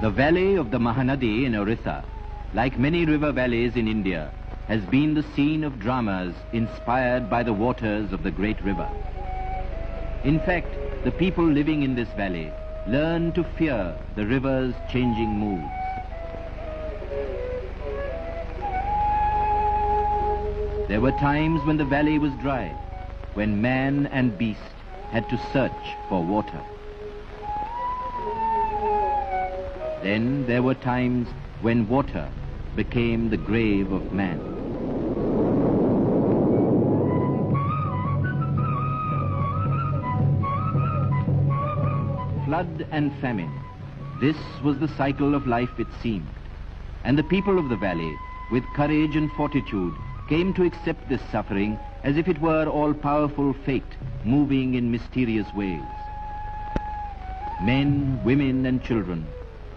The valley of the Mahanadi in Orissa, like many river valleys in India, has been the scene of dramas inspired by the waters of the great river. In fact, the people living in this valley learn to fear the river's changing moods. There were times when the valley was dry, when man and beast had to search for water. Then there were times when water became the grave of man. Flood and famine. This was the cycle of life, it seemed. And the people of the valley, with courage and fortitude, came to accept this suffering as if it were all-powerful fate moving in mysterious ways. Men, women, and children,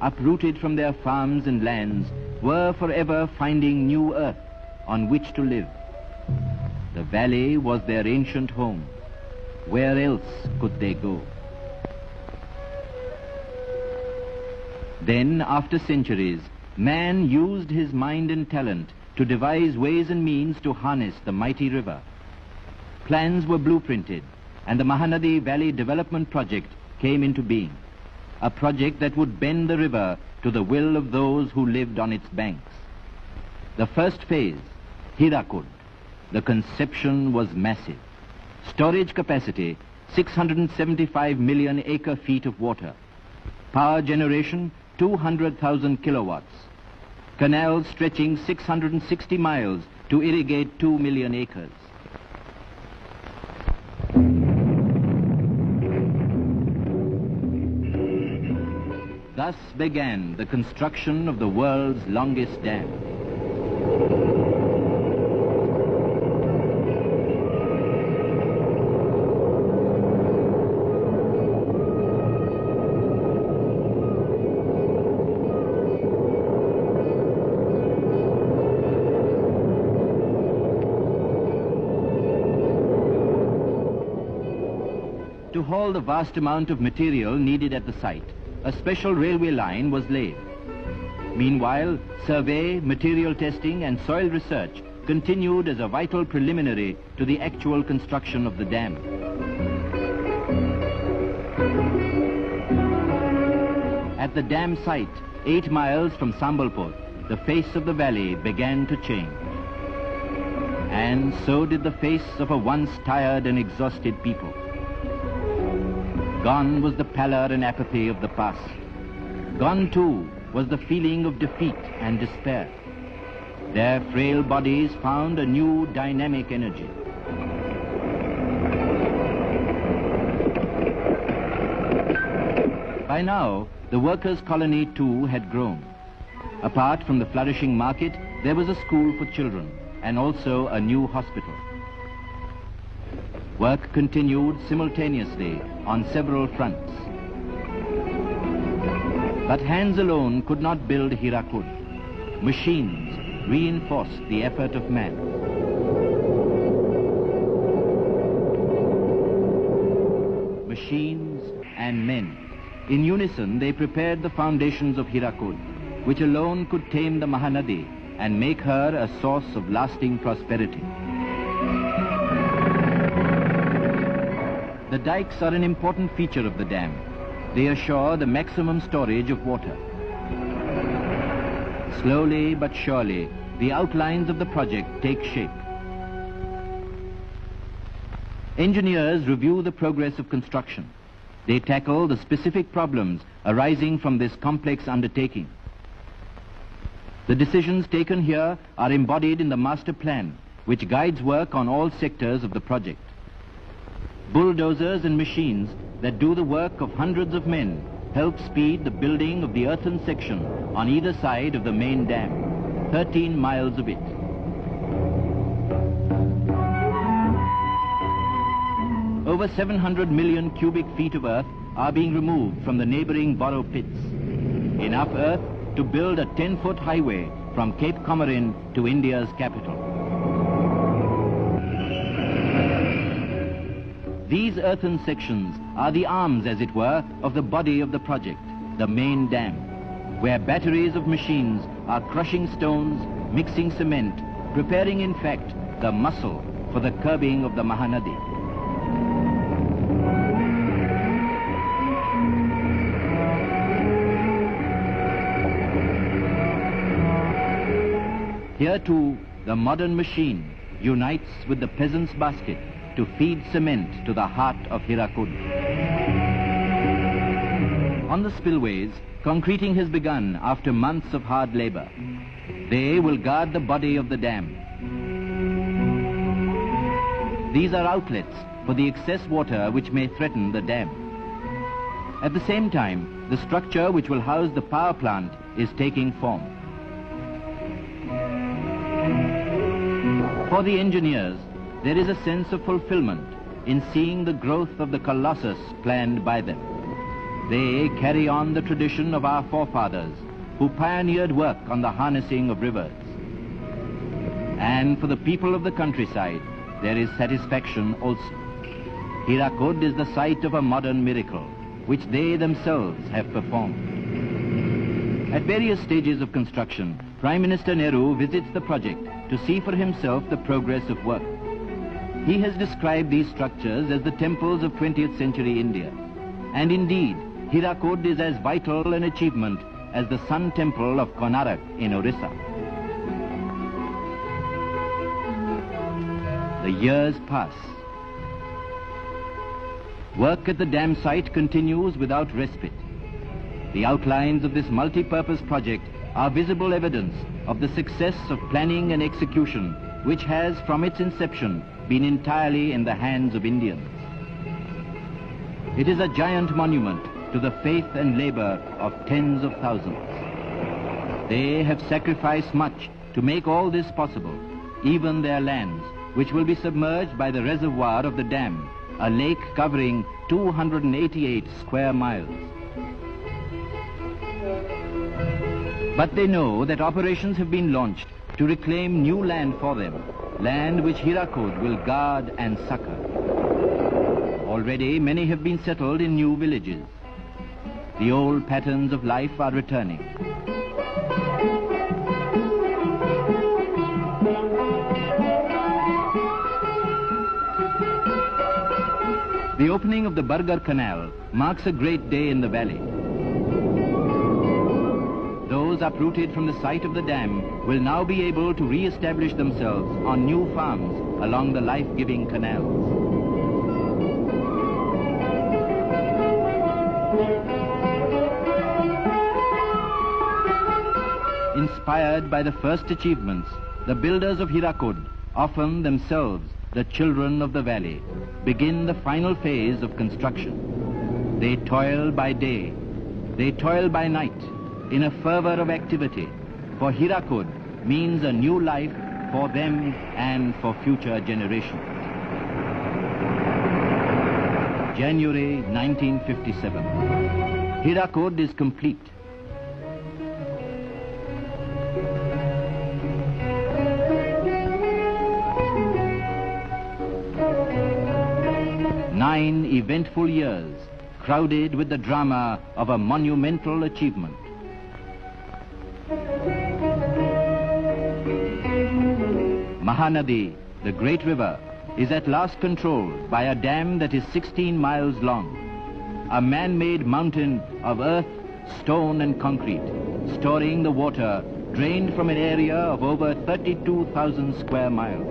uprooted from their farms and lands, were forever finding new earth on which to live. The valley was their ancient home. Where else could they go? Then, after centuries, man used his mind and talent to devise ways and means to harness the mighty river. Plans were blueprinted, and the Mahanadi Valley Development Project came into being, a project that would bend the river to the will of those who lived on its banks. The first phase, Hirakud, the conception was massive. Storage capacity, 675 million acre-feet of water. Power generation, 200,000 kilowatts. Canals stretching 660 miles to irrigate 2 million acres. Thus began the construction of the world's longest dam. To haul the vast amount of material needed at the site, a special railway line was laid. Meanwhile, survey, material testing, and soil research continued as a vital preliminary to the actual construction of the dam. At the dam site, 8 miles from Sambalpur, the face of the valley began to change. And so did the face of a once tired and exhausted people. Gone was the pallor and apathy of the past. Gone, too, was the feeling of defeat and despair. Their frail bodies found a new dynamic energy. By now, the workers' colony, too, had grown. Apart from the flourishing market, there was a school for children and also a new hospital. Work continued simultaneously on several fronts. But hands alone could not build Hirakud. Machines reinforced the effort of man. Machines and men. In unison, they prepared the foundations of Hirakud, which alone could tame the Mahanadi and make her a source of lasting prosperity. The dikes are an important feature of the dam. They assure the maximum storage of water. Slowly but surely, the outlines of the project take shape. Engineers review the progress of construction. They tackle the specific problems arising from this complex undertaking. The decisions taken here are embodied in the master plan, which guides work on all sectors of the project. Bulldozers and machines that do the work of hundreds of men help speed the building of the earthen section on either side of the main dam, 13 miles of it. Over 700 million cubic feet of earth are being removed from the neighboring borrow pits. Enough earth to build a 10-foot highway from Cape Comorin to India's capital. These earthen sections are the arms, as it were, of the body of the project, the main dam. where batteries of machines are crushing stones, mixing cement, preparing in fact the muscle for the curbing of the Mahanadi. Here too, the modern machine unites with the peasant's basket to feed cement to the heart of Hirakud. On the spillways, concreting has begun after months of hard labor. They will guard the body of the dam. These are outlets for the excess water which may threaten the dam. At the same time, the structure which will house the power plant is taking form. For the engineers, there is a sense of fulfillment in seeing the growth of the colossus planned by them. They carry on the tradition of our forefathers who pioneered work on the harnessing of rivers. And for the people of the countryside, there is satisfaction also. Hirakud is the site of a modern miracle, which they themselves have performed. At various stages of construction, Prime Minister Nehru visits the project to see for himself the progress of work. He has described these structures as the temples of 20th century India. And indeed, Hirakud is as vital an achievement as the Sun Temple of Konark in Orissa. The years pass. Work at the dam site continues without respite. The outlines of this multi-purpose project are visible evidence of the success of planning and execution, which has, from its inception, been entirely in the hands of Indians. It is a giant monument to the faith and labor of tens of thousands. They have sacrificed much to make all this possible, even their lands, which will be submerged by the reservoir of the dam, a lake covering 288 square miles. But they know that operations have been launched to reclaim new land for them, land which Hirakud will guard and succor. Already many have been settled in new villages. The old patterns of life are returning. The opening of the Bargar Canal marks a great day in the valley. Those uprooted from the site of the dam will now be able to re-establish themselves on new farms along the life-giving canals. Inspired by the first achievements, the builders of Hirakud, often themselves the children of the valley, begin the final phase of construction. They toil by day, they toil by night, in a fervor of activity, for Hirakud means a new life for them and for future generations. January 1957. Hirakud is complete. Nine eventful years, crowded with the drama of a monumental achievement. Mahanadi, the great river, is at last controlled by a dam that is 16 miles long, a man-made mountain of earth, stone and concrete, storing the water drained from an area of over 32,000 square miles.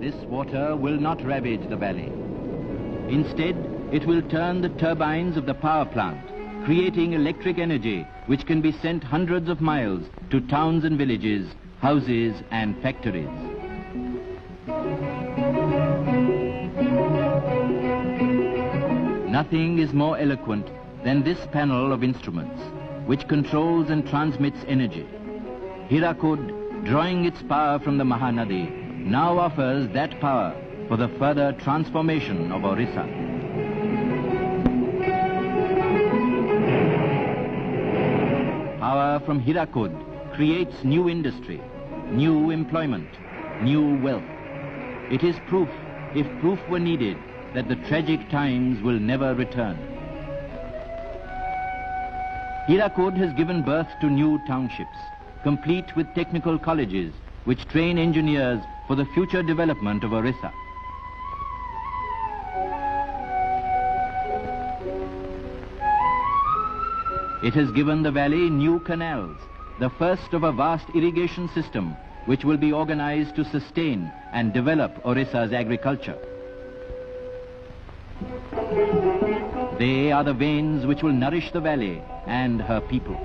This water will not ravage the valley. Instead, it will turn the turbines of the power plant, creating electric energy which can be sent hundreds of miles to towns and villages, houses and factories. Nothing is more eloquent than this panel of instruments, which controls and transmits energy. Hirakud, drawing its power from the Mahanadi, now offers that power for the further transformation of Orissa. Power from Hirakud creates new industry, new employment, new wealth. It is proof, if proof were needed, that the tragic times will never return. Hirakud has given birth to new townships, complete with technical colleges, which train engineers for the future development of Orissa. It has given the valley new canals, the first of a vast irrigation system which will be organized to sustain and develop Orissa's agriculture. They are the veins which will nourish the valley and her people.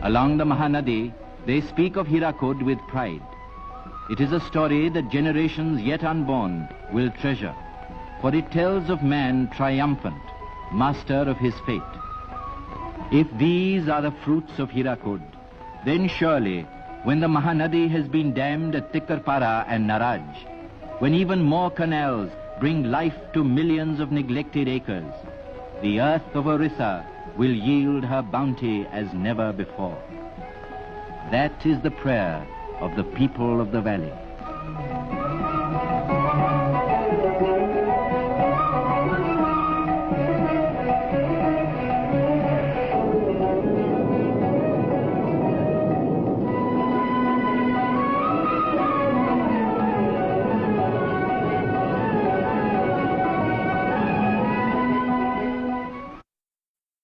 Along the Mahanadi, they speak of Hirakud with pride. It is a story that generations yet unborn will treasure, for it tells of man triumphant, master of his fate. If these are the fruits of Hirakud, then surely, when the Mahanadi has been dammed at Tikkarpara and Naraj, when even more canals bring life to millions of neglected acres, the earth of Orissa will yield her bounty as never before. That is the prayer of the people of the valley.